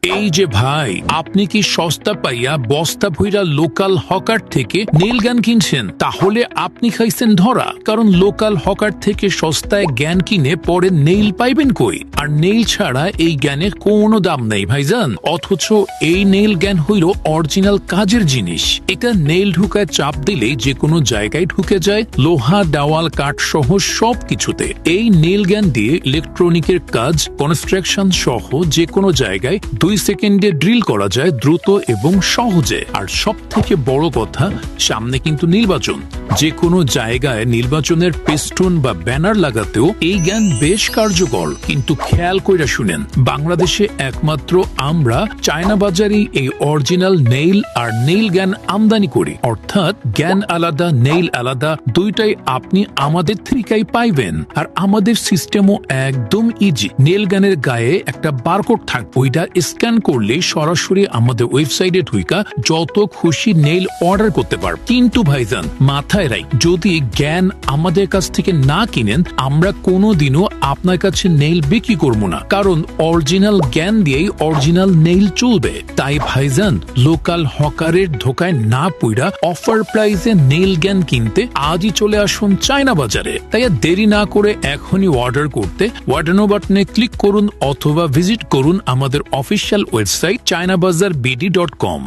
এই যে ভাই, আপনি কি সস্তা পাইয়া বস্তা ভইরা লোকাল হকার থেকে নেইল গান কিনছেন? তাহলে আপনি খাইছেন ধরা। কারণ লোকাল হকার থেকে সস্তায় জ্ঞান কিনে পরে নেইল পাইবেন কই? আর নেইল ছাড়া এই জ্ঞানের কোনো দাম নেই ভাইজান। অথচ এই নেইল জ্ঞান হইল অরিজিনাল কাজের জিনিস। এটা নেইল ঢুকায় চাপ দিলে যে কোনো জায়গায় ঢুকে যায়, লোহা, দেওয়াল, কাঠ সহ সবকিছুতে। এই নেইল জ্ঞান দিয়ে ইলেকট্রনিকের কাজ, কনস্ট্রাকশন সহ যে কোনো জায়গায় 2 সেকেন্ডে ড্রিল করা যায় দ্রুত এবং সহজে। আর সব থেকে বড় কথা, সামনে কিন্তু নির্বাচন। যে কোনো জায়গায় নির্বাচনের পেস্টুন বা ব্যানার লাগাতেও এই জ্ঞান বেশ কার্যকর। কিন্তু খেয়াল কইরা শুনেন, বাংলাদেশে একমাত্র আমরা চায়না বাজারে এই অরিজিনাল নেইল আর নেইল জ্ঞান আমদানি করি। অর্থাৎ জ্ঞান আলাদা, নেইল আলাদা, দুইটাই আপনি আমাদের থেকেই পাইবেন। আর আমাদের সিস্টেমও একদম ইজি। নেইল গানের গায়ে একটা বারকোড থাকবে, ওইটা স্ক্যান করলে সরাসরি আমাদের ওয়েবসাইটে ঢুইকা যত খুশি নেইল অর্ডার করতে পারবে। কিন্তু ভাইজান মাথায় রাখ, যদি জ্ঞান আমাদের কাছ থেকে না কিনেন, আমরা কোনোদিনও আপনার কাছে নেইল বিক্রি করবো না। কারণ অরিজিনাল জ্ঞান দিয়েই অরিজিনাল নেইল চলবে। তাই ভাইজান, লোকাল হকারের ধোকায় না পইড়া অফার প্রাইসে নেইল জ্ঞান কিনতে আজই চলে আসুন চায়না বাজারে। তাই আর দেরি না করে এখনই অর্ডার করতে অর্ডার বাটনে ক্লিক করুন অথবা ভিজিট করুন আমাদের অফিসিয়াল ওয়েবসাইট chinabazaarbd.com।